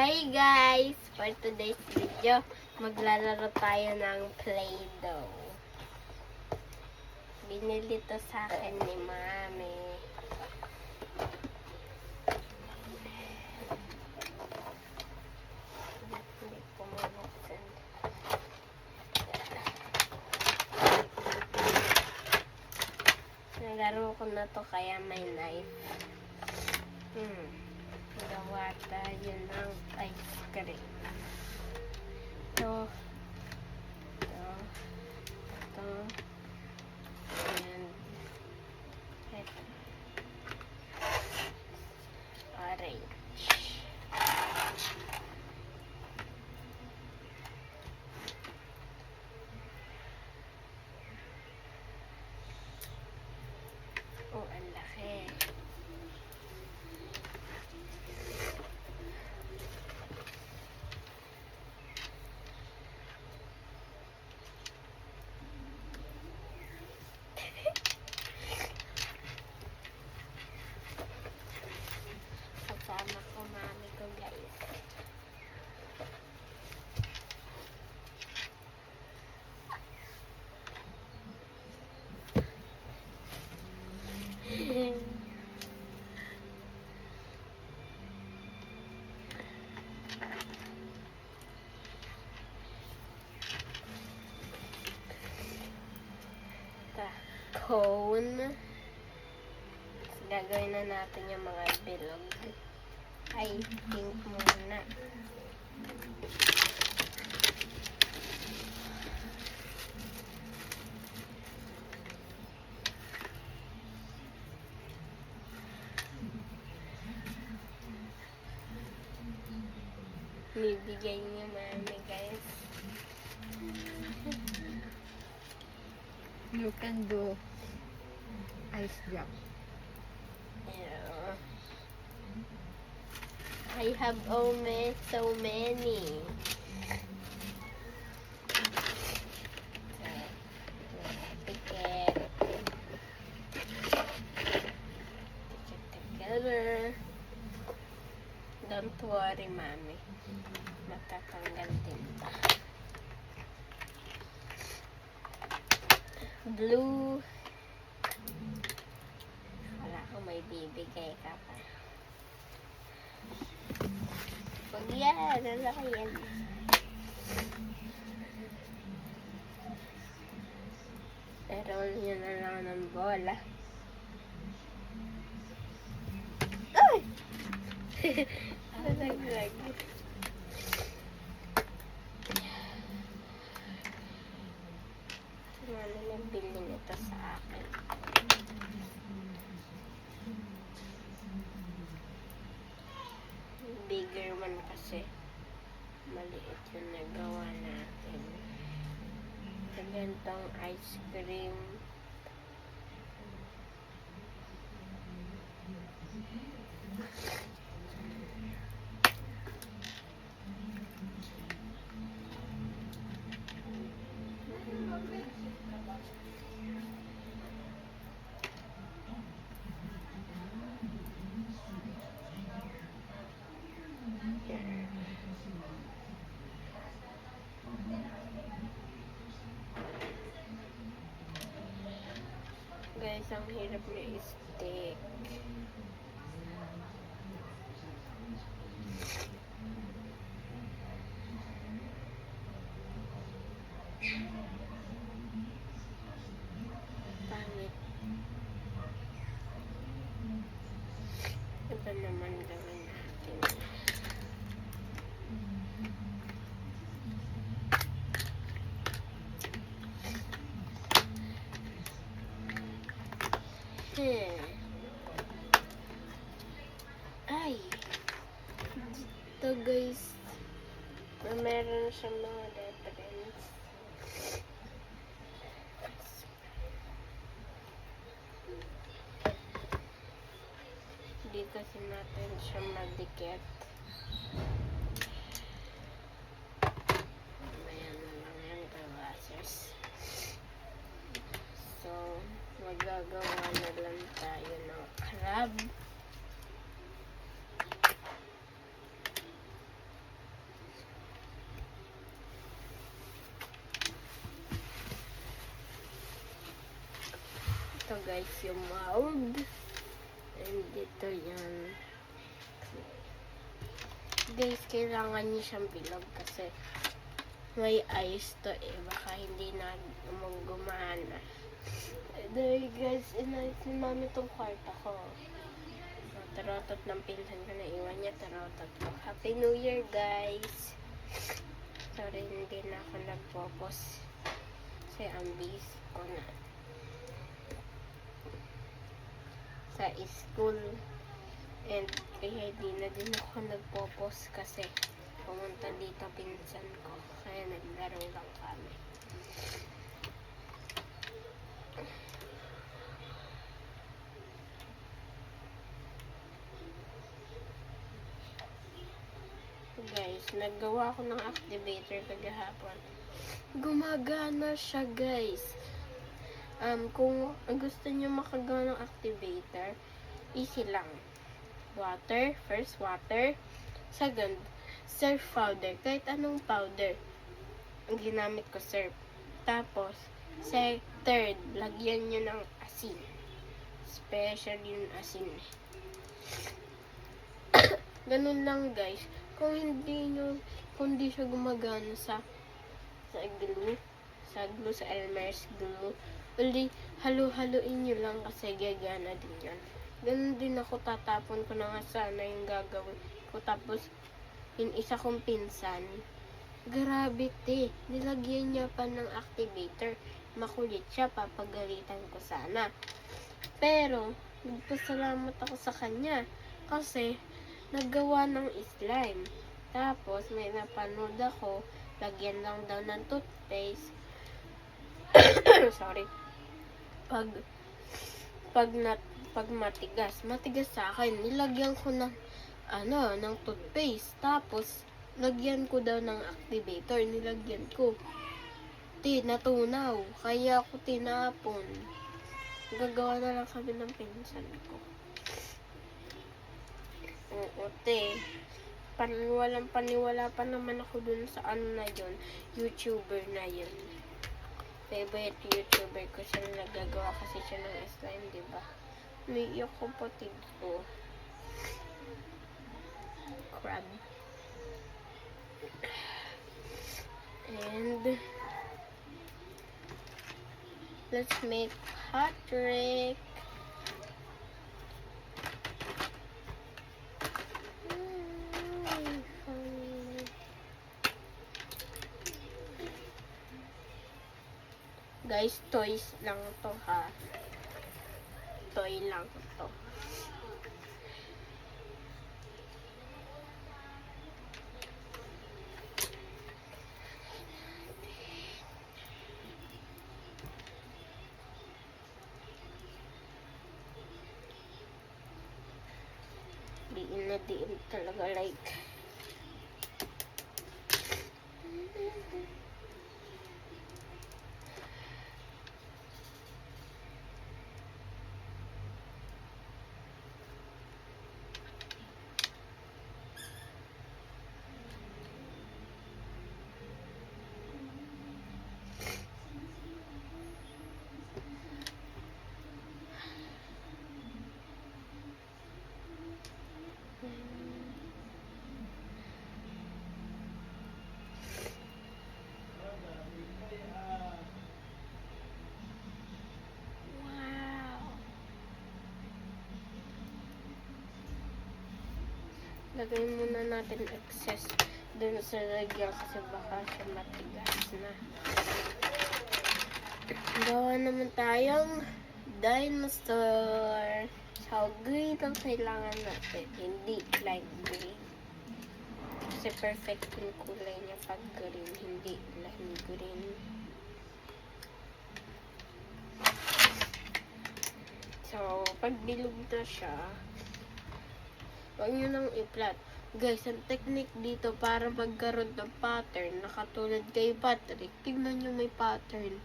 Hi guys! For today's video, maglalaro tayo ng Play-Doh. Binili to sa akin ni Mami. Hindi ko mabuksan. Nalaro ko na to kaya may knife. Gawa tayo ng ice cream. Ito, and ito. Orange. Oh, ang laki. Kasama ko mami ko guys. Cone. Gagawin na natin yung mga bilog. Ay, pink muna. Nibigay niya mami guys. You can do ice drop. Yeah. I have so many. Together. Don't worry, mami. Matatanggal din pa. Blue. Wala ko may bibigay ka pa. Pag yan, lalaki yan. Pero nyo na lang ng bola. Ay! Nalaglag. Ano na bilhin ito sa akin? Bigger one kasi. Maliit yung nagawa natin. Sa gantong ice cream. Guys, ang hirap na i-stick. Pangit. Iba naman gawin natin. Ay, dito guys, meron siyang mga reference. Dito kasi natin siya madikit. Ayan na lang yung gawasers. So, magagawa na lang tayo ng crab. guys yung mold. And dito yan. Guys, kailangan niyo siyang bilog kasi may ice to eh. Baka hindi na gumana. Dahil guys, inayos ni mami tong kwarto ko. Tarotot ng pinsan ko na iwan niya. Tarotot ko. Happy New Year, guys! Sorry, hindi na ako nagpo-post. Kasi ang busy ko na. Sa school. And kaya di na din ako nagpo-post kasi pumunta dito pinsan ko. Kaya naglaro lang kami. Guys, naggawa ko ng activator kagahapon. Gumagana siya, guys. Kung gusto niyo makagawa ng activator, easy lang. Water, first water. Second, surf powder. Kahit anong powder. Ang ginamit ko, surf. Tapos, third, lagyan nyo ng asin. Special yung asin. Ganun lang, guys. Kung hindi siya gumagana sa glue, sa Elmer's glue, uli, halo-haloin nyo lang kasi gagana din yan. Ganun din ako, tatapon ko na nga sana yung gagawin ko. Tapos, yung isa kong pinsan, grabe te, nilagyan niya pa ng activator. Makulit siya, papagalitan ko sana. Pero, nagpasalamat ako sa kanya kasi naggawa ng slime. Tapos, may napanood ako, lagyan lang daw ng toothpaste. Sorry. Pag matigas sa akin, nilagyan ko ng toothpaste. Tapos, lagyan ko daw ng activator, nilagyan ko. Natunaw. Kaya ako tinapon. Gagawa na lang kami ng pinsan ko. Oo, paniwala pa naman ako dun sa YouTuber na yun. Favorite YouTuber ko siya na nagagawa kasi siya ng slime, diba? Naiiyak ko pati ko. Crab. And let's make Patrick. Guys, toys lang to ha. Toy lang to. Diin talaga like. Lagay muna natin excess dun sa lagyan kasi baka siya matigas na. Gawa naman tayong dinosaur. So, green ang kailangan natin. Hindi light green. Kasi perfect yung kulay niya pag green. Hindi light green. So, pag bilog na siya, huwag nyo nang i-flat. Guys, ang technique dito para magkaroon ng pattern na katulad kay Patrick, tignan nyo may pattern.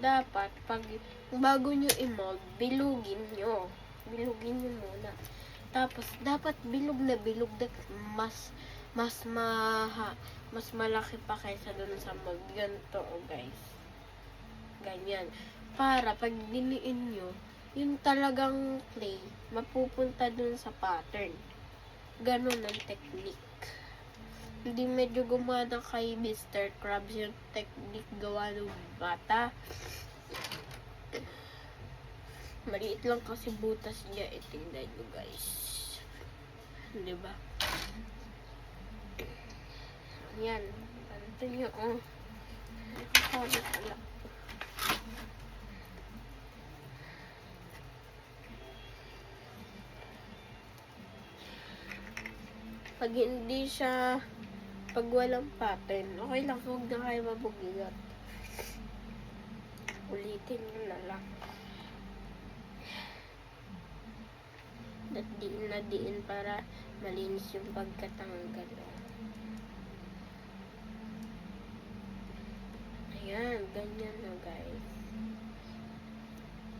Dapat, bago nyo i-mold, bilugin nyo. Bilugin nyo muna. Tapos, dapat bilog na mas malaki pa kaysa dun sa mold. Ganito, guys. Ganyan. para pag diniin nyo, yung talagang clay, mapupunta dun sa pattern. Ganon ang technique. Hindi medyo gumana kay Mr. Krabs yung technique gawa ng bata. Maliit lang kasi butas niya. Tingnan nyo guys. Diba? Yan. Ganito nyo, oh. Sabi pala. Pag hindi siya, pag walang pattern, okay lang, huwag na kayo mabugigat. Ulitin nyo na lang. At diin na diin para malinis yung pagkatanggal. Ayan, ganyan na guys.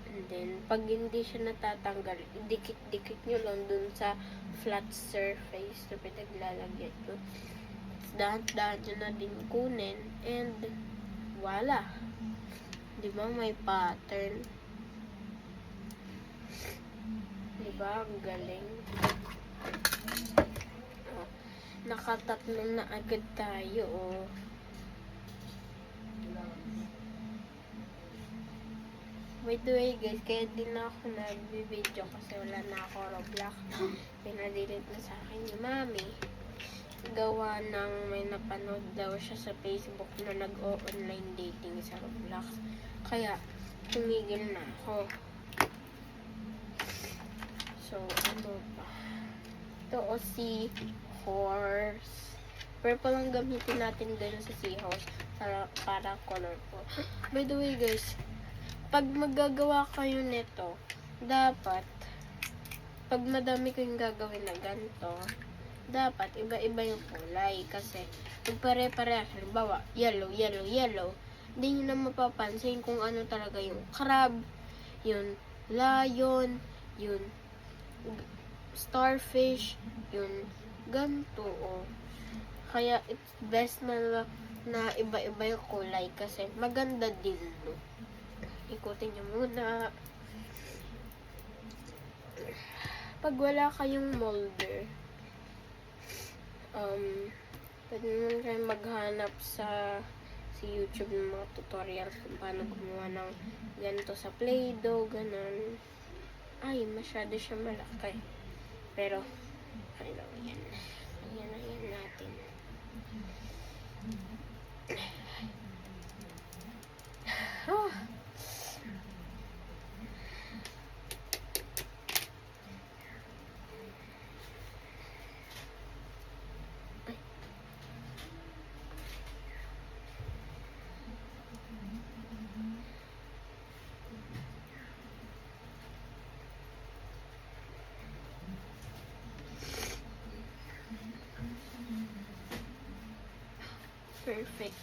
And then, pag hindi siya natatanggal, dikit-dikit nyo lang dun sa flat surface na pinaglalagyan ko. Dahan-dahan nyo na din kunin. And, wala. Diba, may pattern. Diba, ang galing. Oh, nakatatlo na agad tayo, oh. By the way guys, kaya din ako nag-video kasi wala na ako Roblox. Pinadelete na sa akin ni Mami. Gawa ng may napanood daw siya sa Facebook na nag-o-online dating sa Roblox. Kaya, tumigil na ako. So, ano pa? Ito o seahorse. Purple lang gamitin natin dun sa seahorse para colorful. By the way guys, pag magagawa kayo nito, dapat, pag madami kayong gagawin na ganito, dapat iba-iba yung kulay. Kasi, pag pare-pare, halimbawa, yellow, yellow, yellow, hindi nyo na mapapansin kung ano talaga yung crab, yung lion, yung starfish, yung ganito, oh. Kaya, it's best na iba-iba yung kulay kasi maganda din, no? Ikutin nyo muna. Pag wala kayong molder, pwede naman kayo maghanap sa YouTube ng mga tutorials kung paano gumawa ng ganito sa Play-Doh, ganun. Ay, masyado siya malaki. Pero, okay lang yan. Ayan na yan natin. Ah! Perfect.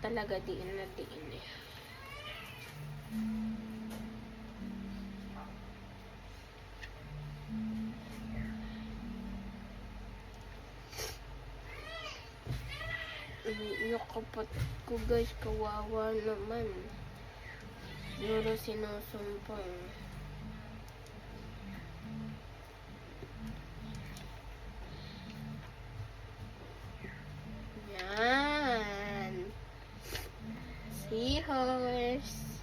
Talaga diin na diin eh. Yung kapatid ko guys, kawawa naman. Siguro sinusumpong. Yan. Seahorse.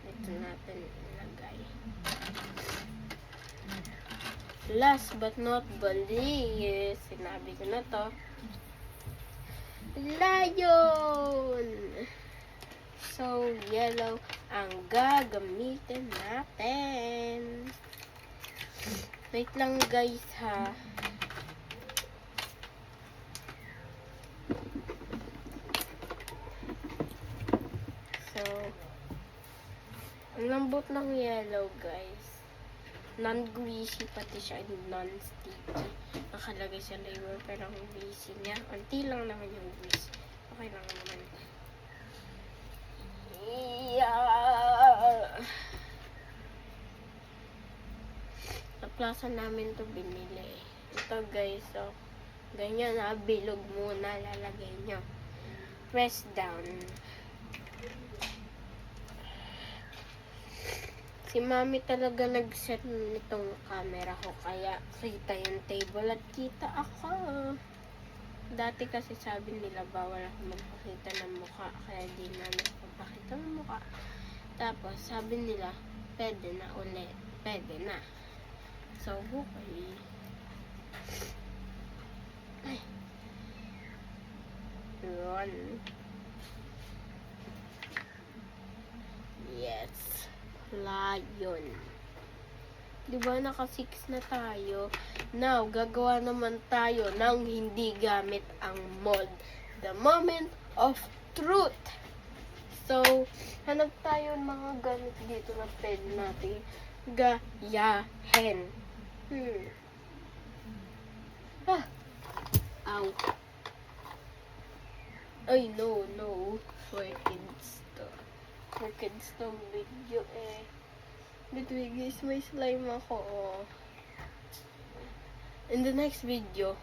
Ito natin ilagay. Last but not the least, sinabi ko na to. Lion! So, yellow ang gagamitin natin. Wait lang guys ha. So, ang lambot ng yellow guys. Non-greasy pati siya, non-sticky. Nakalagay sa label pero ang greasy niya, unti lang naman yung grease. Okay lang naman. Yeah! Sa plaza namin to binili. Ito guys, so Ganyan na, bilog muna lalagay nyo. Press down. Si mami talaga nag-set nitong camera ko, kaya kita yung table at kita ako. Dati kasi sabi nila bawal ako magpakita ng mukha, kaya di namin magpakita ng mukha. Tapos sabi nila, pwede na ulit. Pwede na. So, okay. Ay. Run. Yes. Lion. Diba naka-6 na tayo? Now, gagawa naman tayo ng hindi gamit ang mold. The moment of truth. So, hanap tayo ng mga gamit dito na pwede natin gayahin. Ah. Ow. Ay, no. For kids to video eh. Bitoy guys, may slime ako. Oh. In the next video,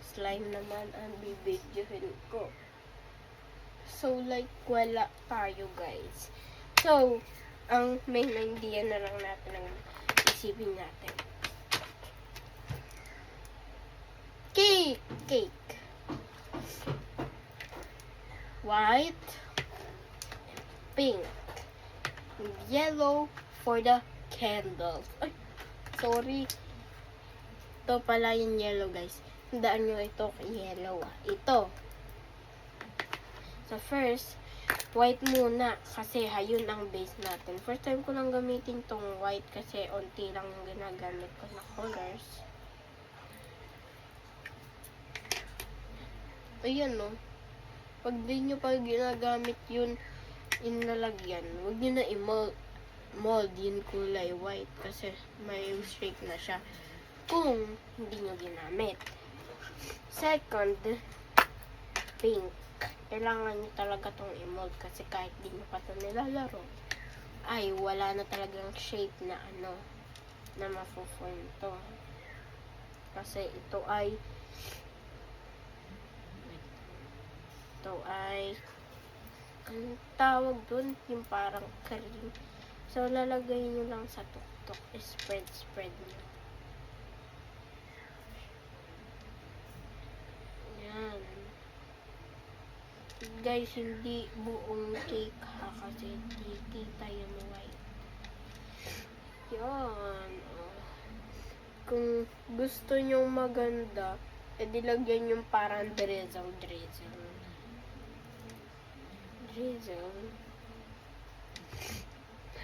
slime naman ang bibidyohin ko. So, like, wala tayo guys. So, ang main idea na lang natin ang isipin natin. Cake. White, pink, yellow for the candles. Ay, sorry. Ito pala yung yellow guys. Tandaan nyo ito yellow. Ito. So first, white muna kasi yun ang base natin. First time ko lang gamitin tong white kasi onti lang yung ginagamit ko na colors. Ayan no. Pag di nyo pa ginagamit yun inalagyan, huwag nyo na i-mold yung kulay white kasi may streak na siya kung hindi nyo ginamit. Second, pink. Kailangan nyo talaga tong i-mold kasi kahit di nyo pa ito nilalaro, ay wala na talagang shape na na mafuform to. Kasi ito ay ang tawag dun, yung parang cream. So, lalagay nyo lang sa tuktok. Spread nyo. Yan. Guys, hindi buong cake ha, kasi hindi kita yung white. Yan. Kung gusto nyo maganda, edi lagyan yung parang drizzle.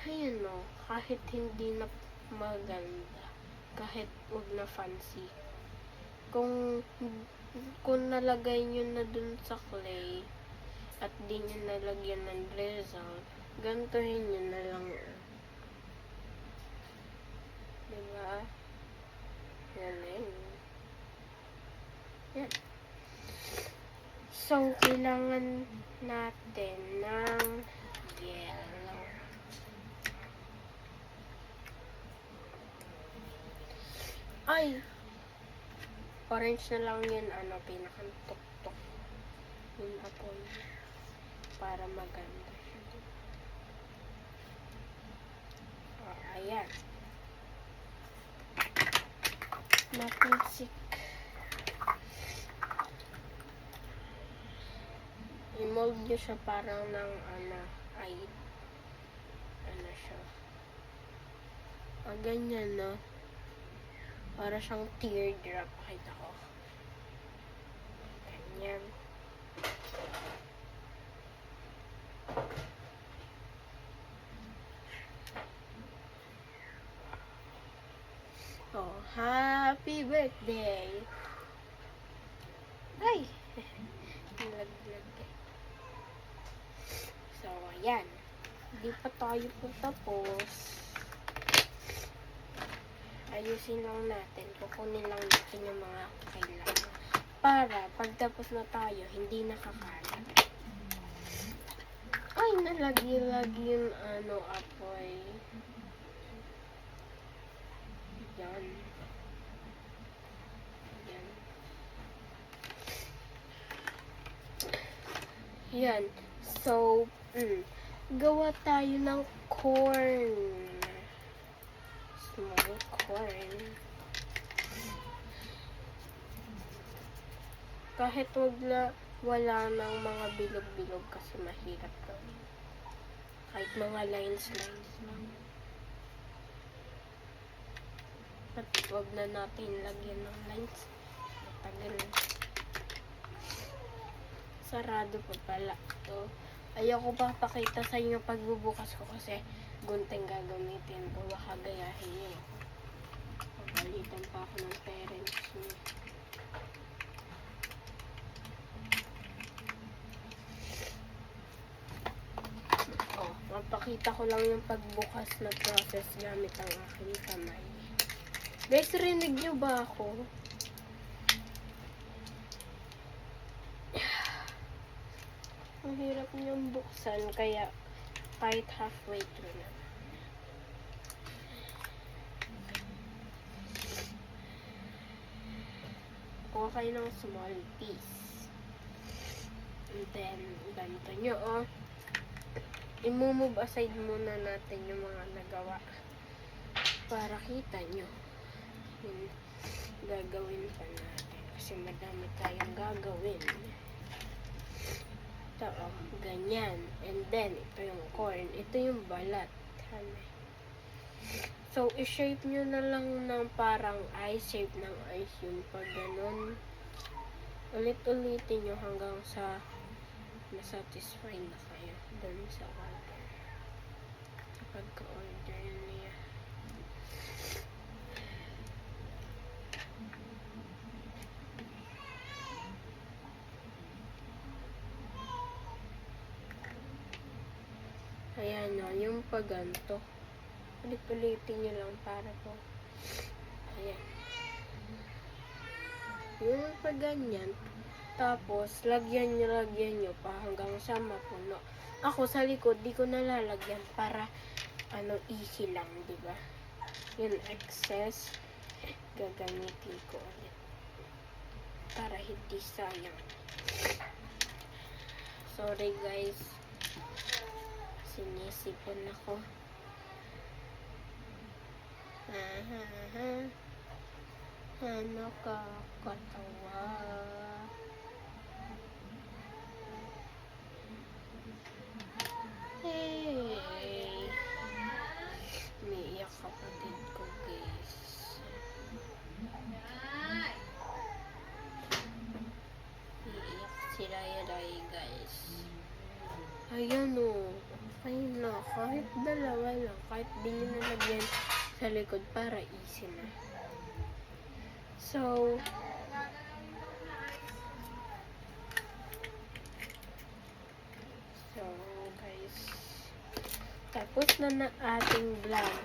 Ayan o, kahit hindi na maganda, kahit wag na fancy. Kung nalagay nyo na dun sa clay, at di nyo nalagyan ng drizzle, gantuhin nyo na lang. Diba? Galing. Yan. So, kailangan natin ng yellow. Ay! Orange na lang yun, pinakantok-tok. Yung apoy. Para maganda siya. Ayan. Mapinsik. I-mold nyo siya parang ng siya. Ganyan, no? Para siyang teardrop. Kahit ako. Ganyan. Oh, happy birthday! Ay! Nalaglag. So, ayan. Hindi pa tayo po tapos. Ayusin lang natin. Kukunin lang natin yung mga kailangan. Para, pagtapos na tayo, hindi nakakalat. Ay, nalagi-lagi yung apoy. Yan. Yan. So, gawa tayo ng corn. Small corn. Kahit wala ng mga bilog-bilog kasi mahirap gawin. Kahit mga lines lang. At huwag na natin lagyan ng lines. Matagal. Sarado pa pala ito. Ayoko pa pakita sa inyo pagbubukas ko kasi gunting gagamitin ko. Baka gayahin niyo. Pagalitan pa ako ng parents niyo. Mapakita ko lang yung pagbukas na process gamit ang aking kamay. Guys, rinig nyo ba ako? Ang hirap niyang buksan, kaya kahit halfway through na. Kuha kayo ng small piece. And then, ganito nyo, i-move aside muna natin yung mga nagawa para kita nyo yung gagawin pa natin kasi madami tayong gagawin. Ito, ganyan. And then, ito yung corn. Ito yung balat. So, i-shape nyo na lang ng parang ice, shape ng ice yung pag ganun. Ulit-ulitin nyo hanggang sa na-satisfy na kayo dun sa order. Sa pagka-order niya. Ayan o, yung pagganto. Ulit-ulitin nyo lang para po. Ayan. Yung pagganyan. Tapos, lagyan nyo pa hanggang sa mapuno. Ako sa likod, di ko nalalagyan para easy lang, di ba? Yung excess, gagamitin ko ulit. Para hindi sayang. Sorry guys. Sinisipon ako. Ano ka katawa? Hey! Umiiyak kapatid ko, guys. Umiiyak si Ray, guys. Ayan o. Ayun na. Kahit dalawa lang. Kahit di nyo nalagyan sa likod para easy na. So, guys, tapos na ating vlog.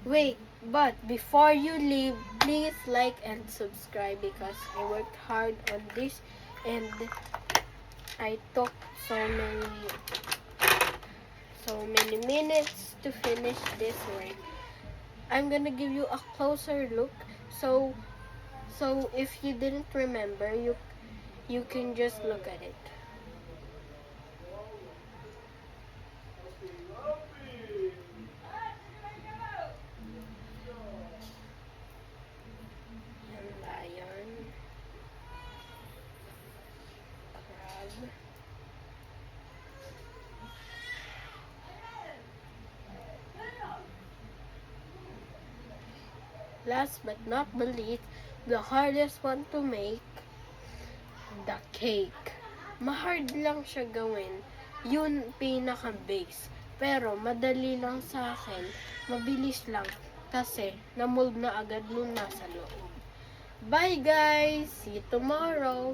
Wait, but before you leave, please like and subscribe because I worked hard on this and I took so many minutes to finish this work. I'm gonna give you a closer look. So if you didn't remember, you can just look at it. Lion, crab, last but not the least, the hardest one to make, the cake. Mahard lang siya gawin. Yun pinaka-base. Pero madali lang sa akin. Mabilis lang. Kasi namold na agad nung nasa loob. Bye guys! See you tomorrow!